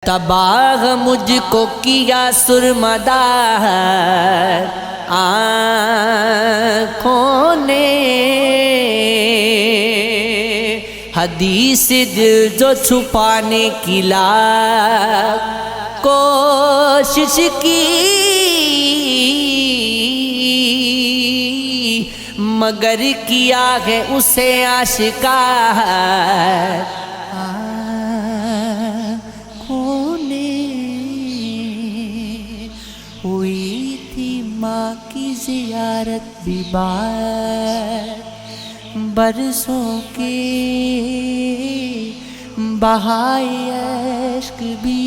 تباہ مجھ کو کیا سرمدار آنکھوں نے، حدیث دل جو چھپانے کی لاکھ کوشش کی، مگر کیا ہے اسے آشکار آنکھوں نے۔ ہوئی تھی ماں کی زیارت بھی بار، برسوں کے بہائے اشک بھی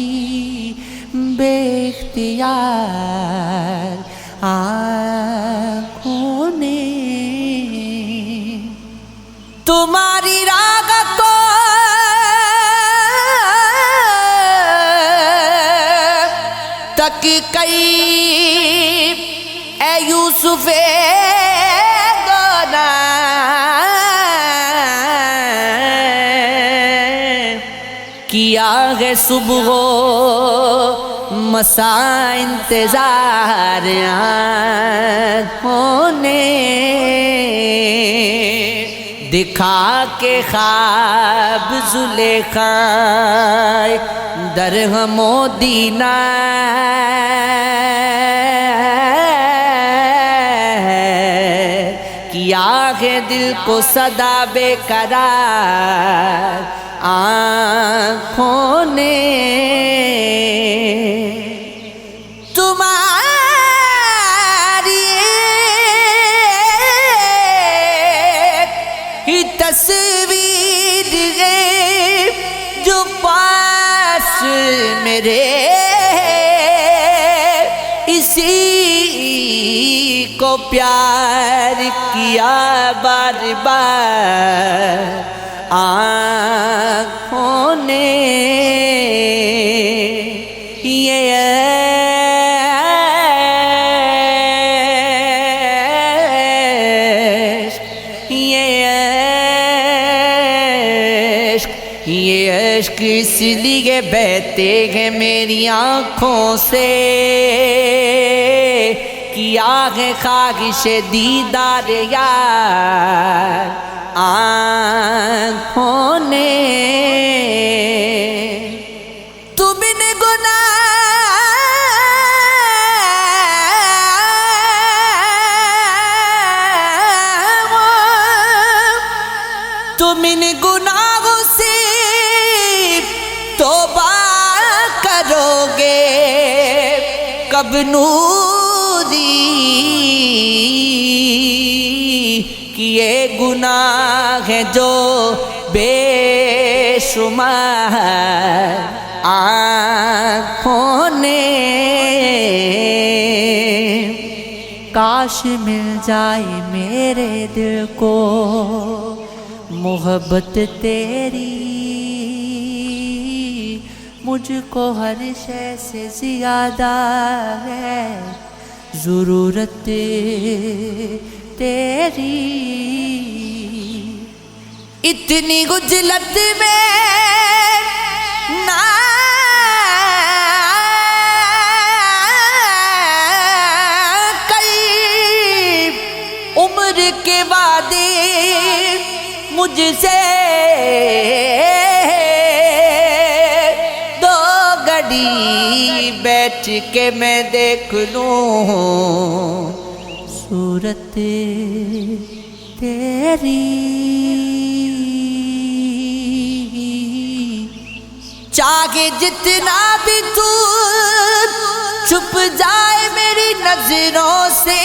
بے اختیار آنکھوں نے۔ تمہاری راگ کو تک کئی اے یوسف گونا، کیا ہے صبح و مساء انتظار آنکھوں نے، دکھا کے خواب زلیخا درہم و دینار، کیا ہے دل کو صدا بے قرار آنکھوں نے۔ تمہاری ہی تصویر ہے جو پاس میرے، اسی کو پیار کیا بار بار آنکھوں نے۔ یہ عشق اس لیے بہتے ہیں میری آنکھوں سے، کیا ہے خواہش دیدار یار آنکھوں نے۔ تم نے گناہوں سے توبہ کرو گے کب نوری، کیے گناہ ہیں جو بے شمار آنکھوں نے۔ کاش مل جائے میرے دل کو محبت تیری، مجھ کو ہر شے سے زیادہ ہے ضرورت تیری۔ اتنی غجلت میں نہ کئی عمر کے وعدے مجھ سے، دو گھڑی بیٹھ کے میں دیکھ لوں صورت تیری۔ چاہے جتنا بھی تو چھپ جائے میری نظروں سے،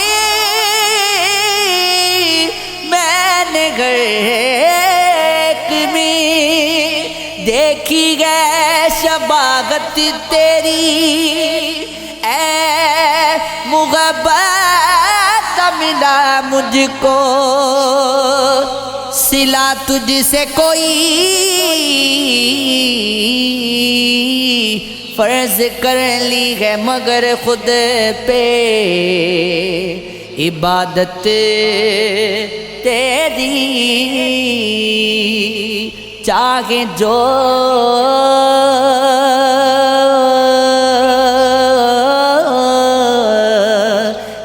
میں نے غیب میں دیکھی ہے شباغت تیری، اے محبت کا ملا مجھ کو صلہ تجھ سے کوئی، فرض کر لی ہے مگر خود پہ عبادت تیری، چاہے جو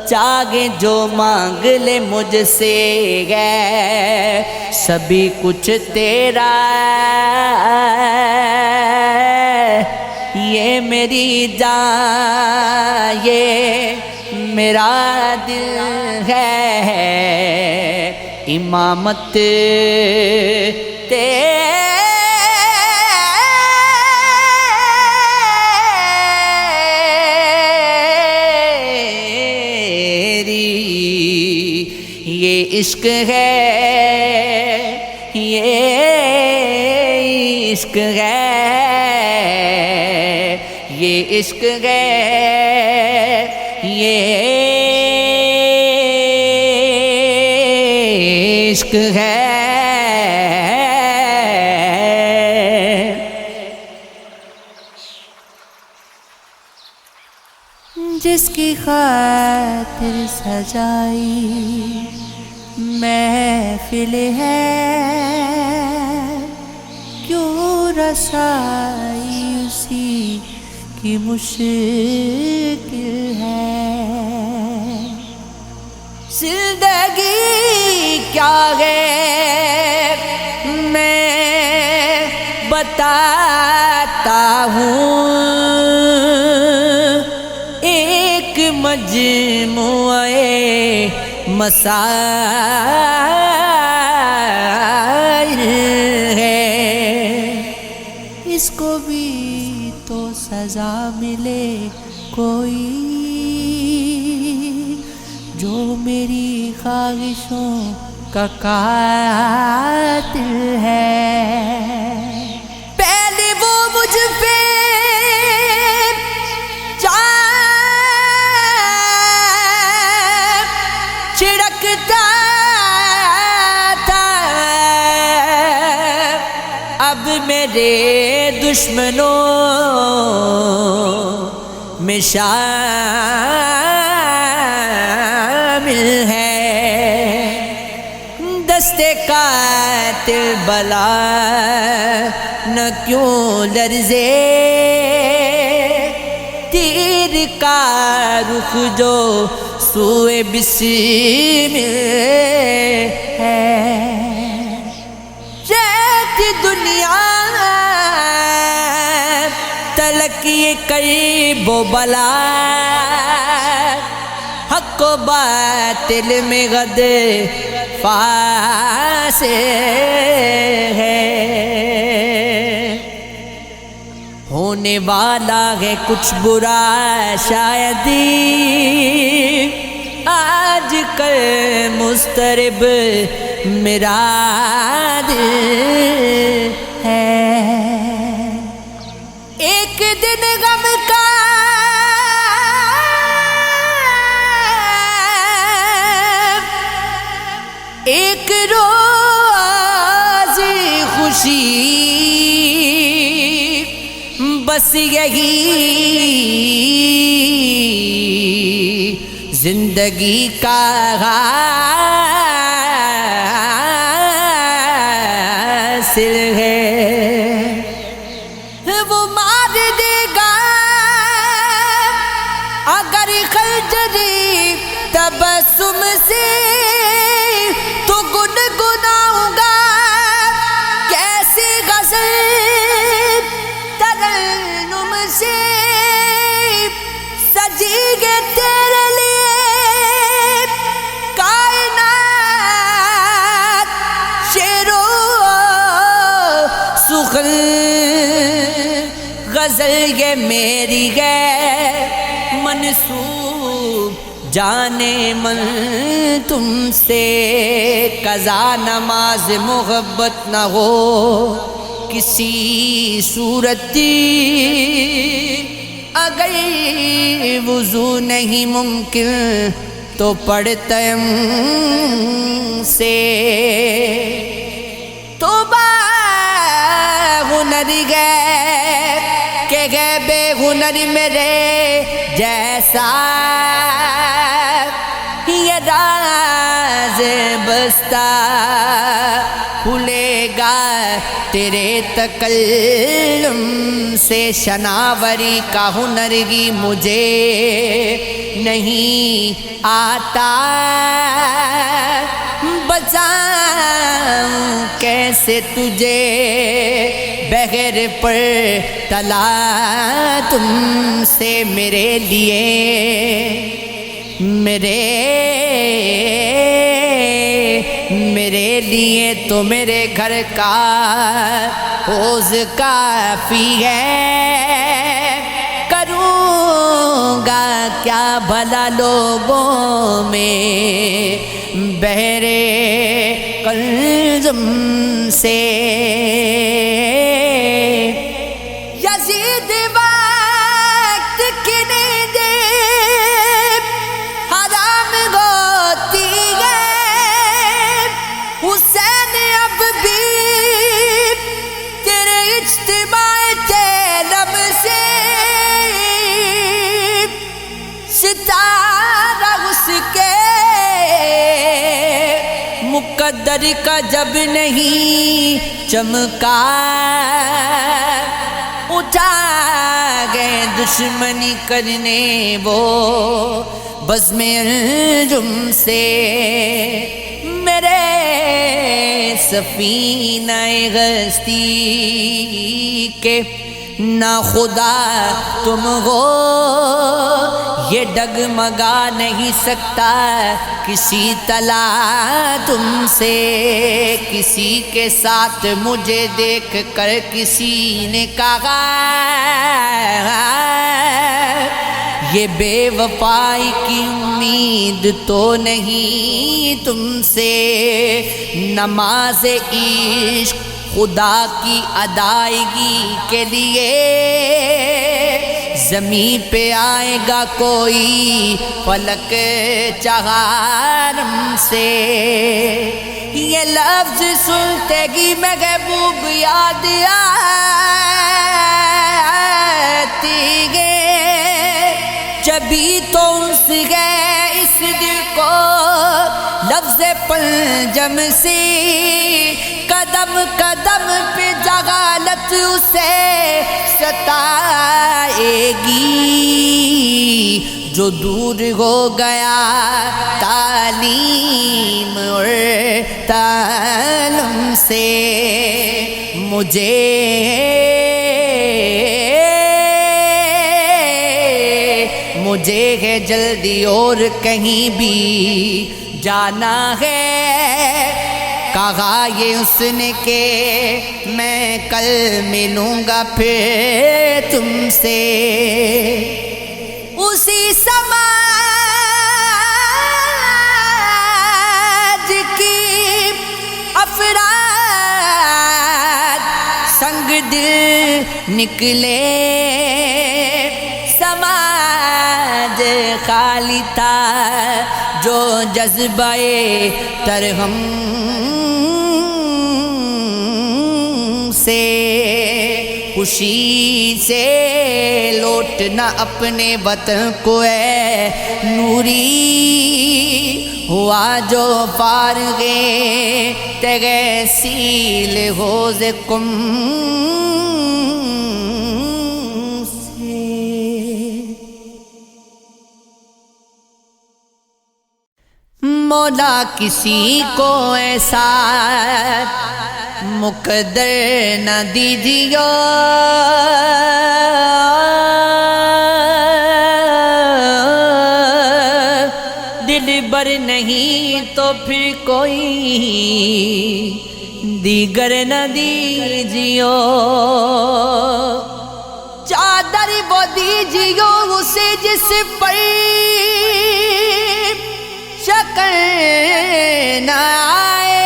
چاہے جو مانگ لے مجھ سے ہے، سبھی کچھ تیرا ہے، یہ میری جان یہ میرا دل ہے، امامت یہ عشق ہے، یہ عشق ہے، یہ عشق ہے، یہ عشق ہے۔ جس کی خاطر سجائی محفل ہے، کیوں رسائی اسی کی مشکل ہے۔ زندگی کیا ہے میں بتاتا ہوں، ایک مجموعہ مسائل ہے، اس کو بھی تو سزا ملے کوئی، جو میری خواہشوں کا قاتل ہے۔ پہلے وہ مجھ پہ چھڑکتا تھا، اب میرے دشمنوں میں شامل ہے۔ دستے قاتل بلا نہ کیوں لرزے، تیر کا رخ جو سوئے بسم ہے۔ رہتی دنیا تلک یہ قریب و بلا، حق و باطل میں غد فاصل ہے۔ ہونے والا ہے کچھ برا شاید آج کل مضطرب میرا دل ہے۔ ایک دن غم کا ایک روز خوشی، بس یہی زندگی کا حاصل ہے۔ وہ مار دے گا اگر خنجری تبسم سے، تو گنگناؤں گا کیسی غزل ترنم سے، سجی گے تیرے لیے کائنات، شعر و سخن غزل یہ میری ہے منسوب جانے من تم سے، قضا نماز محبت نہ ہو کسی صورت، اگر وضو نہیں ممکن تو پڑھ تیمم سے۔ توبہ ہنر گئے کہ گئے بے ہنر میرے جیسا، یہ راز بستہ کھلے گا تیرے تکلم سے۔ شناوری کا ہنر گی مجھے نہیں آتا، بچاؤں کیسے تجھے بغیر پر تلا تم سے میرے لیے، میرے لیے تو میرے گھر کا حوض کافی ہے، کروں گا کیا بھلا لوگوں میں بہرے کلزم سے۔ یزید وقت کی نیندیں حرام ہوتی ہے، حسین اب بھی تیرے اجتماع طلب سے، ستارہ اس کے مقدر کا جب نہیں چمکا، اٹھا گئے دشمنی کرنے وہ بزم انجم سے، میرے سفینہ غستی کے نہ خدا تم ہو، یہ ڈگمگا نہیں سکتا کسی طلا تم سے، کسی کے ساتھ مجھے دیکھ کر کسی نے کہا یہ بے وفائی کی امید تو نہیں تم سے، نماز عشق خدا کی ادائیگی کے لیے زمین پہ آئے گا کوئی فلک چہارم سے، یہ لفظ سنتے ہی محبوب یاد آتی ہے، جبھی تو اس گئے اس دل کو لفظ پنجم سے، قدم قدم پہ جہالت اسے ستائے گی، جو دور ہو گیا تعلیم اور تعلم سے، مجھے ہے جلدی اور کہیں بھی جانا ہے، کہا یہ اس نے کہ میں کل ملوں گا پھر تم سے، اسی سماج کی افراد سنگ دل نکلے، سماج خالی تھا جو جذبہ ترحم سے، خوشی سے لوٹنا اپنے وطن کو ہے نوری، ہوا جو فارغ تغسیل حوض قم سے۔ مولا کسی کو ایسا مقدر نہ دیجیو، دل بر نہیں تو پھر کوئی دیگر نہ دیجیو، چادر وہ دیجیو اسے جس پر شکر نہ آئے،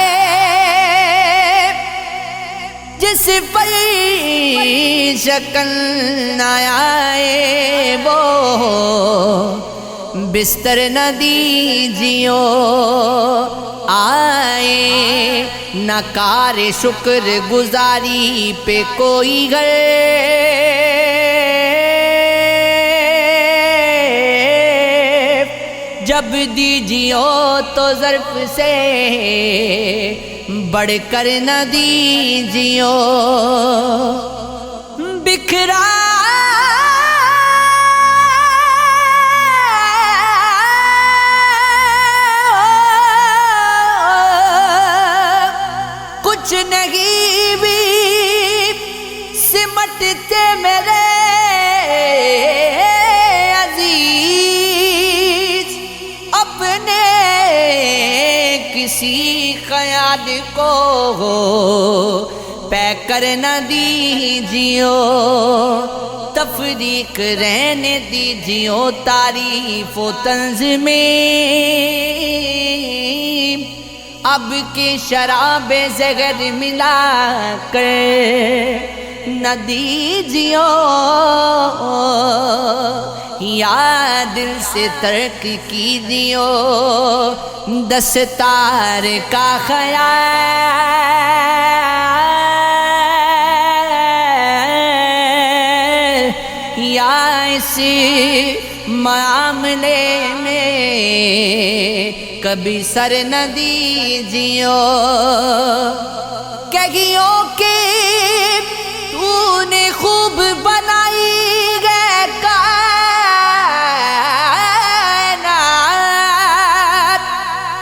جس پر شکل نہ آئے وہ بستر نہ دیجیو، آئے نہ کار شکر گزاری پہ کوئی گھر، جب دیجیو تو ظرف سے بڑھ کر نہ دیجیو، بکھرا کر نہ دیجیو، تفریق رہنے دیجیو تعریف و طنز میں، اب کے شراب زہر ملا کر نہ دیجیو، یا دل سے ترک کیجیو دستار کا خیال، یا اس معاملے میں کبھی سر نہ دیجیو، کہیو کہ تو نے خوب بنائی ہے کائنات،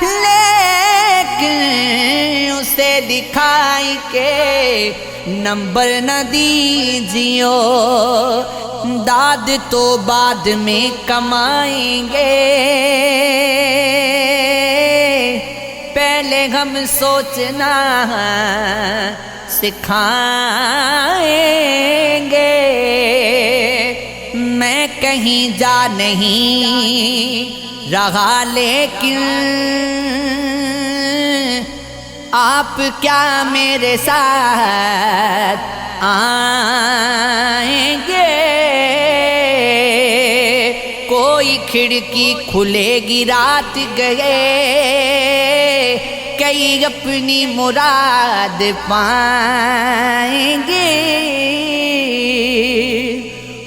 لیکن اسے دکھائی کے نمبر نہ دیجیو، داد تو بعد میں کمائیں گے، پہلے ہم سوچنا سکھائیں گے، میں کہیں جا نہیں رہا لیکن آپ کیا میرے ساتھ آئیں گے، کوئی کھڑکی کھلے گی رات گئے، کئی اپنی مراد پائیں گے،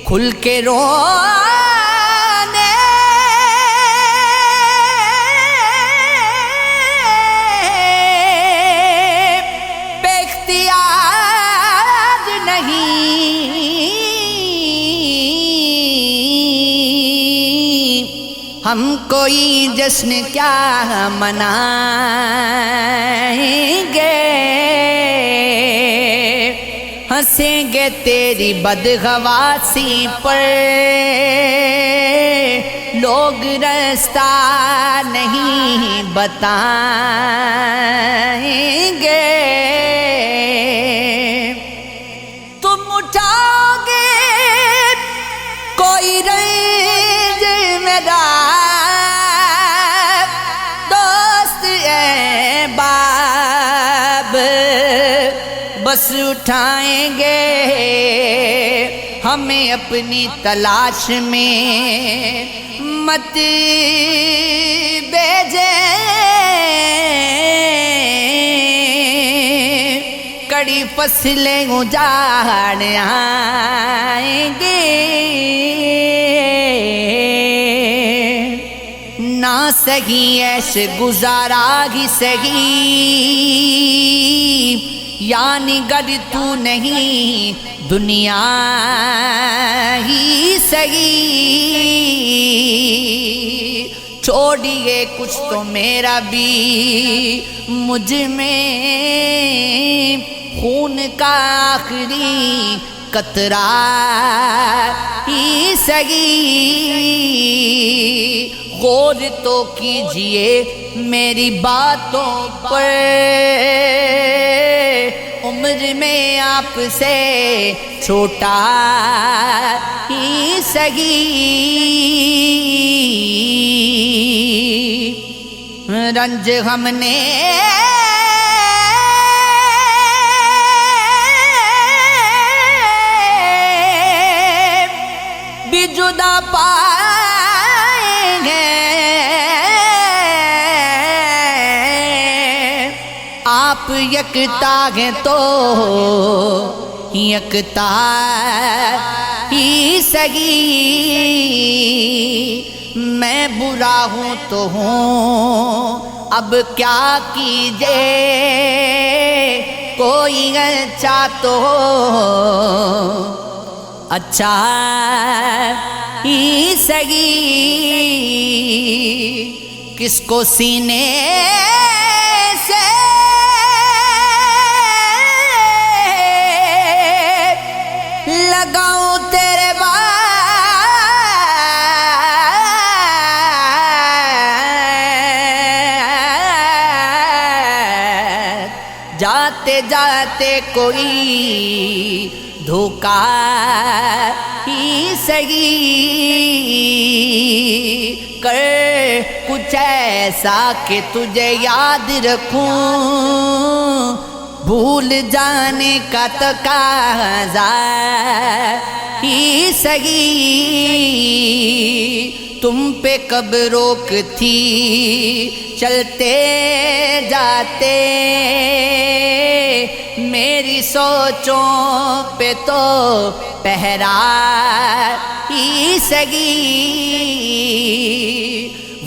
کھل کے رونے پہ اختیار نہیں، ہم کوئی جشن کیا منائیں گے، ہنسیں گے تیری بدحواسی پر، لوگ رستہ نہیں بتائیں گے، تم اٹھاؤ گے کوئی رنج میرا دوست احباب، بس اٹھائیں گے ہمیں اپنی تلاش میں مت بھیجیں، کڑی فصلیں اجاڑ آئیں گے، نہ سہی عیش گزارا ہی سہی، یعنی گر تو نہیں دنیا ہی سہی، چھوڑیے کچھ تو میرا بھی مجھ میں خون کا آخری قطرہ ہی سہی، غور تو کیجئے میری باتوں پر، عمر میں آپ سے چھوٹا ہی سہی، رنج ہم نے بھی جدا پائیں گے، آپ یکتا ہیں تو یکتا ہی سہی، میں برا ہوں تو ہوں اب کیا کیجے، کوئی اچھا تو اچھا ہی سہی، کس کو سینے سے لگاؤں تیرے بعد، جا جاتے جاتے کوئی دھوکا ہی سہی کر کچھ ایسا کہ تجھے یاد رکھوں، بھول جانے کا تقاضا ہی سہی، تم پہ کب روک تھی چلتے جاتے، میری سوچوں پہ تو پہرا ہی سہی،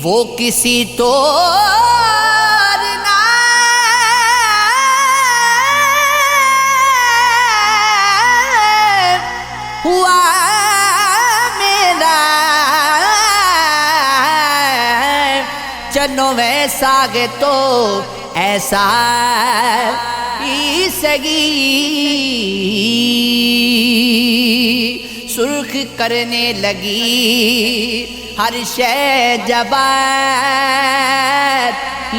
وہ کسی تو ہوا میرا، چلو ویسا گے تو ایسا ہی سہی، سرخ کرنے لگی ہر شے جب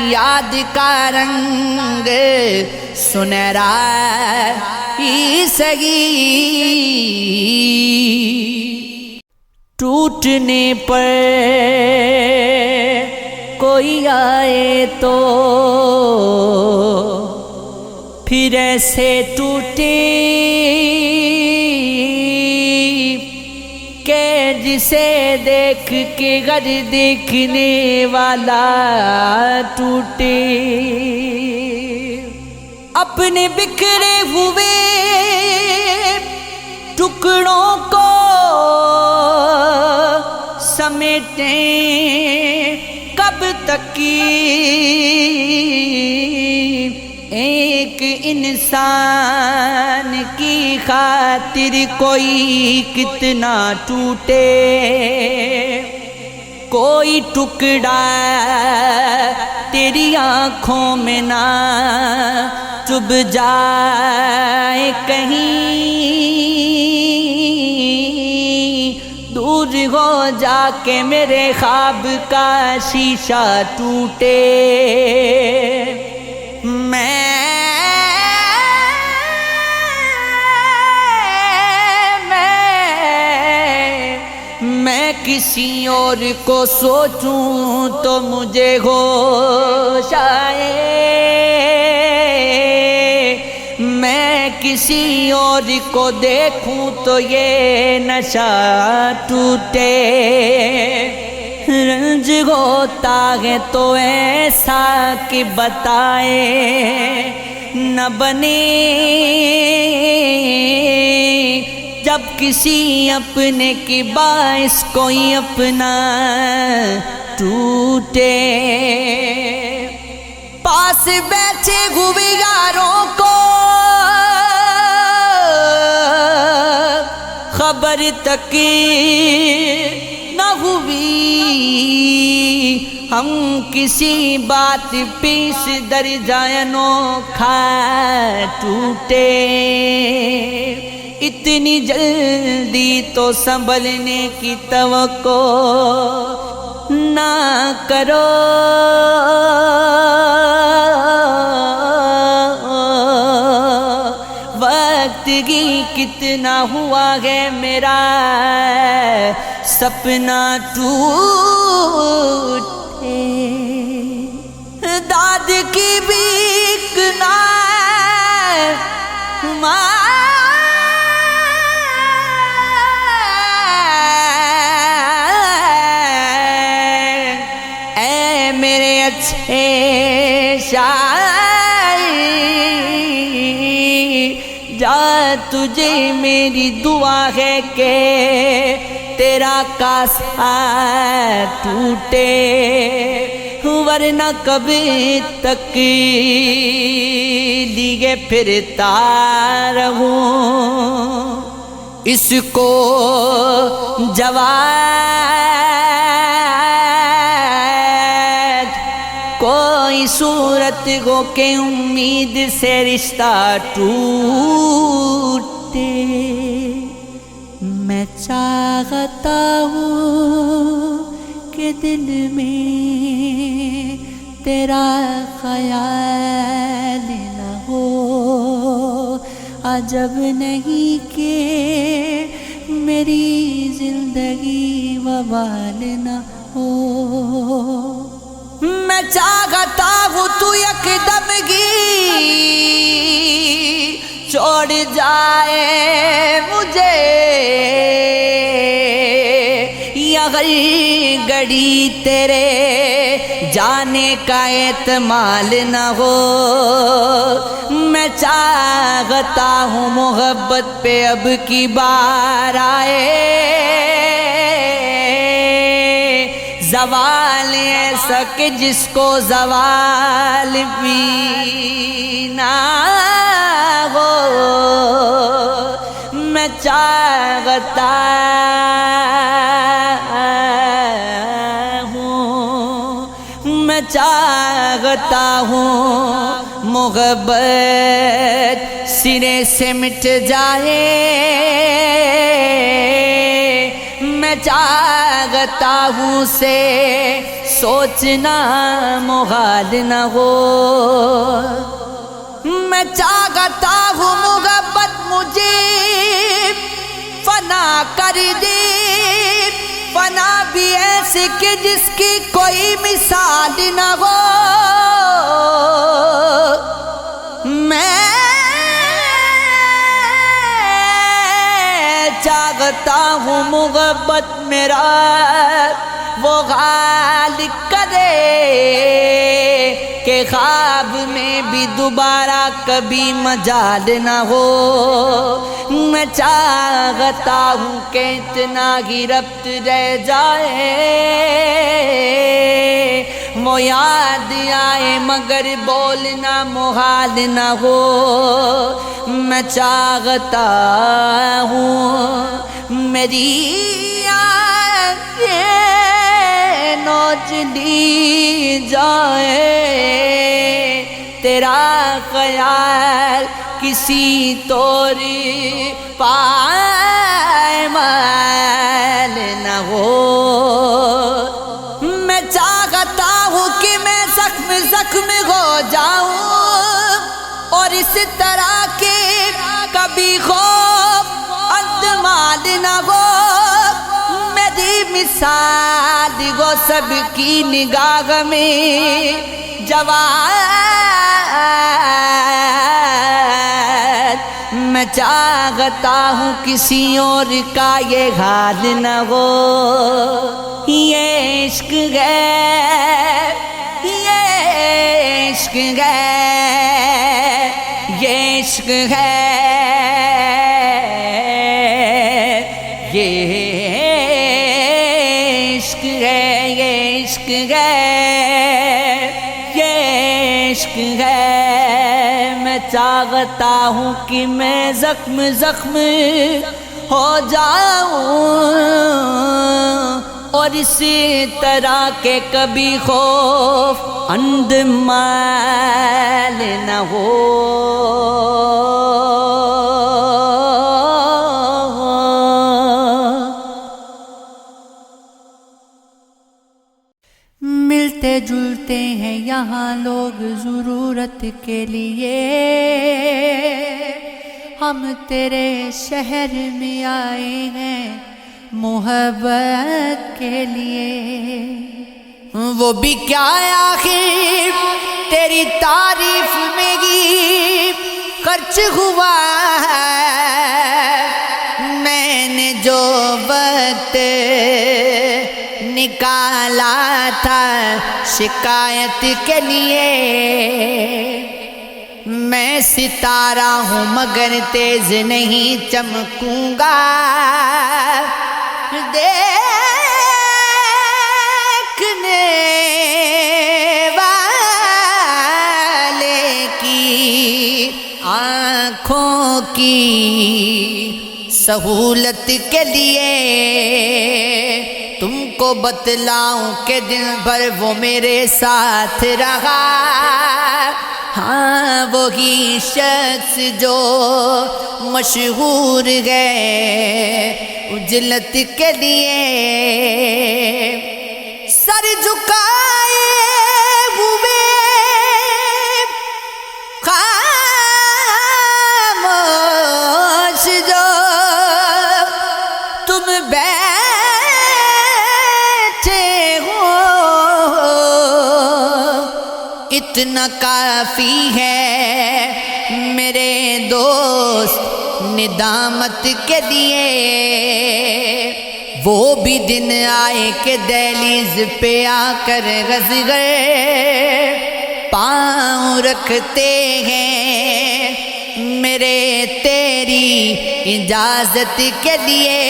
یاد کا رنگ سنہرا ہی سہی، ٹوٹنے پر کوئی آئے تو پھر ایسے ٹوٹے کہ جسے دیکھ کے غر دیکھنے والا ٹوٹے، اپنے بکھرے ہوئے ٹکڑوں کو سمیٹیں کب تک، ایک انسان کی خاطر کوئی کتنا ٹوٹے، کوئی ٹکڑا تیری آنکھوں میں نہ چبھ جائے کہیں، دور ہو جا کے میرے خواب کا شیشہ ٹوٹے، میں کسی اور کو سوچوں تو مجھے ہوش آئے، میں کسی اور کو دیکھوں تو یہ نشہ ٹوٹے، رنج ہوتا ہے تو ایسا کہ بتائے نہ بنے، جب کسی اپنے کی باعث کوئی اپنا ٹوٹے، پاس بیٹھے ہوئے یاروں کو خبر تک نہ ہوئی، ہم کسی بات پیس در جانوں کھا ٹوٹے، اتنی جلدی تو سنبھلنے کی توقع نہ کرو، وقت ہی کتنا ہوا ہے میرا سپنا ٹوٹے، داد کی بھیک نہ اے میرے اچھے شاعر، جا تجھے میری دعا ہے کہ تیرا کاسہ ٹوٹے، ورنہ کب تک لیے پھرتا رہوں اس کو جواب، کوئی صورت ہو کہ امید سے رشتہ ٹوٹے، میں چاہتا ہوں کہ دل میں تیرا خیال نہ ہو، عجب نہیں کہ میری زندگی وبال نہ ہو. میں چاہتا ہوں تو یک دمگی چھوڑ جائے مجھے، اگر گھڑی تیرے جانے کا احتمال نہ ہو. میں چاہتا ہوں محبت پہ اب کی بار آئے، زوال ایسا کہ جس کو زوال بھی نہ ہو. میں چاہتا ہوں محبت سرے سے مٹ جائے. میں چاہتا ہوں سے سوچنا محال نہ ہو. میں چاہتا ہوں محبت مجھے فنا کر دے، فنا بھی ایسے کہ جس کی کوئی مثال نہ ہو. میں چاہتا ہوں محبت میرا وہ حال کرے کہ خواب میں بھی دوبارہ کبھی مجال نہ ہو. میں چاہتا ہوں کہ اتنا ہی ربط رہ جائے، وہ یاد آئے مگر بولنا محال نہ ہو. میں چاہتا ہوں میری آنکھیں نوچ لی جائے، تیرا خیال کسی طور پائمال نہ ہو. میں چاہتا ہوں کہ میں زخم زخم ہو جاؤں اور اس طرح کے کبھی خوف اندمال نہ ہو. میری مثال وہ سب کی نگاہ میں جوان. میں چاہتا ہوں کسی اور کا یہ حال نہ ہو. یہ عشق ہے، یہ عشق ہے، یہ عشق ہے، یہ عشق ہے، یہ عشق ہے، یہ عشق ہے. میں چاہتا ہوں کہ میں زخم زخم ہو جاؤں اور اسی طرح کے کبھی خوف اندمال نہ ہو. ملتے جلتے ہیں یہاں لوگ ضرورت کے لیے، ہم تیرے شہر میں آئے ہیں محبت کے لیے. وہ بھی کیا آخر تیری تعریف میں ہی خرچ ہوا ہے. میں نے جو وقت نکالا تھا شکایت کے لیے، میں ستارہ ہوں مگر تیز نہیں چمکوں گا. دیکھنے والے کی آنکھوں کی سہولت کے لیے تم کو بتلاؤں کہ دن بھر وہ میرے ساتھ رہا. ہاں وہی شخص جو مشہور ہے اجلت کے لیے، سر جھکائے ہوئے خاموش اتنا کافی ہے میرے دوست ندامت کے لیے، وہ بھی دن آئے کہ دہلیز پہ آ کر غزگر پاؤں رکھتے ہیں میرے تیری اجازت کے لیے۔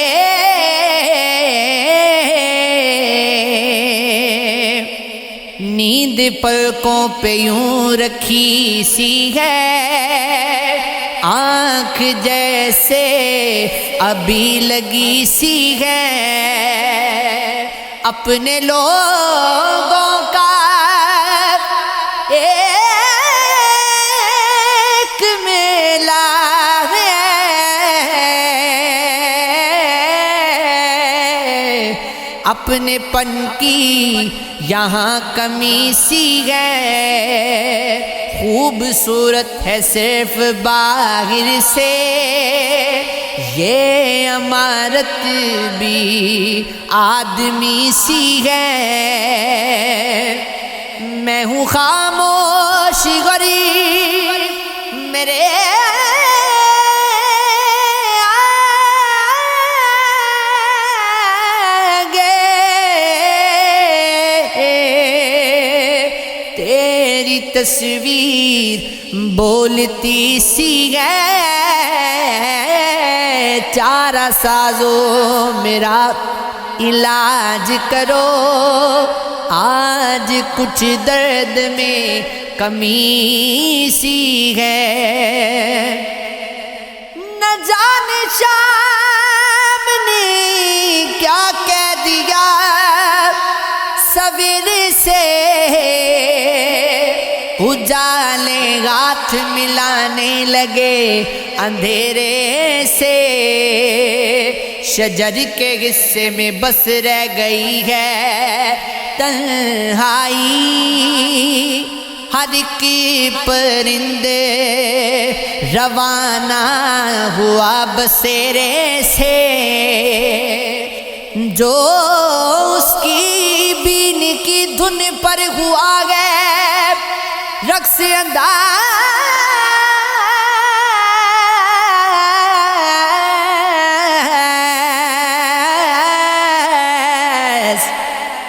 نیند پلکوں پہ یوں رکھی سی ہے، آنکھ جیسے ابھی لگی سی ہے، اپنے لوگوں کا ایک میلہ ہے، اپنے پن کی یہاں کمی سی ہے، خوبصورت ہے صرف باہر سے یہ عمارت بھی آدمی سی ہے، میں ہوں خاموش غریب میرے تصویر بولتی سی ہے، چارہ سازو میرا علاج کرو، آج کچھ درد میں کمی سی ہے، نہ جانے شام نے کیا کہہ دیا سویرے سے، اجالے ہاتھ ملانے لگے اندھیرے سے، شجر کے حصے میں بس رہ گئی ہے تنہائی، ہر ایک پرندے روانہ ہوا بسیرے سے، جو اس کی بین کی دھن پر ہوا گئے رقص انداز،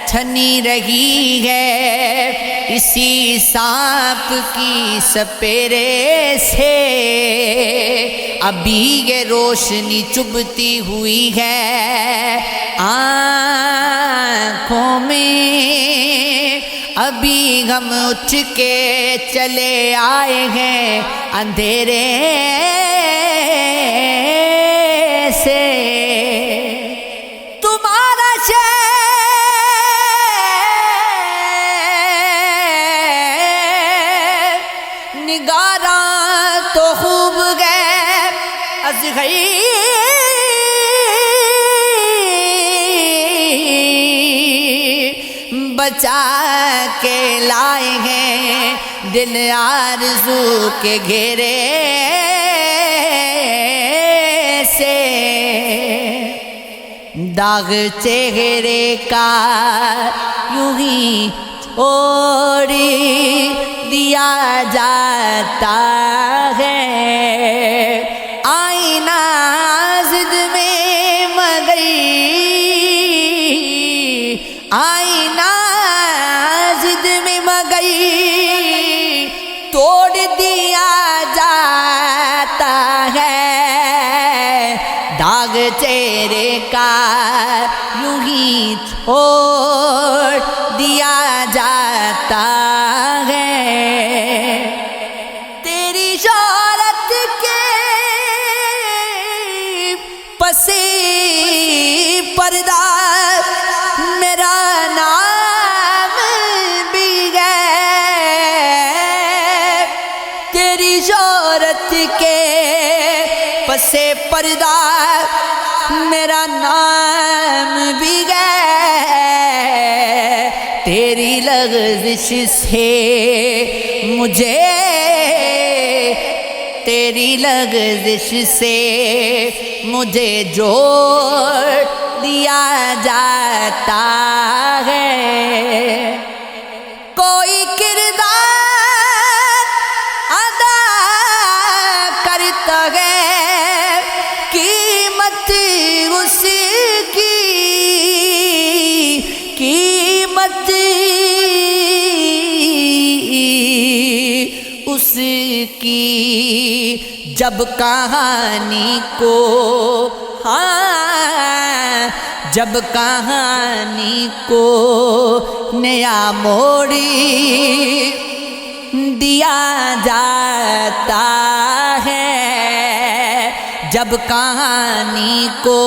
چھنی رہی ہے اسی سانپ کی سپیرے سے، ابھی یہ روشنی چبھتی ہوئی ہے آنکھوں میں، ابھی ہم اٹھ کے چلے آئے ہیں اندھیرے سے، تمہارا شہر نگاراں تو خوب گئے از گئی، بچا کے لائے ہیں دل آرزو کے گھیرے سے، داغ چہرے کا یوں ہی چھوڑ دیا جاتا ہے، آئینہ ضد میں مگر آئینہ ضد میں مگر توڑ دیا جاتا ہے، داغ چہرے کا یوں ہی چھوڑ دیا جاتا ہے، تیری شہرت کے پسِ پردہ میرا نام بھی ہے، تیری شہرت کے پس پردہ میرا نام بھی ہے، تیری لغزش سے مجھے، تیری لغزش سے مجھے جوڑ دیا جاتا ہے، کوئی کردار حقیقت اس کی جب کہانی کو جب کہانی کو نیا موڑی دیا جاتا ہے، جب کہانی کو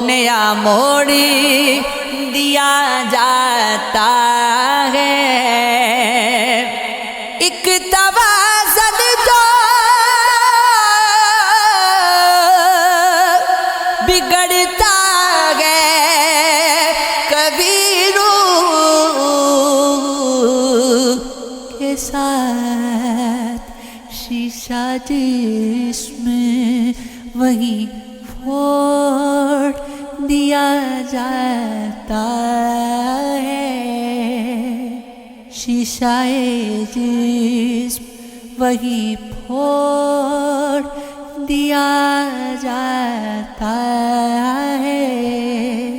نیا موڑی دیا جاتا ہے، ایک توازن جو بگڑتا ہے کبھی روح کے ساتھ، شیشہ جس میں وہی پھوڑ دیا جاتا ہے، شیشہ جسم وہی پھوڑ دیا جاتا ہے۔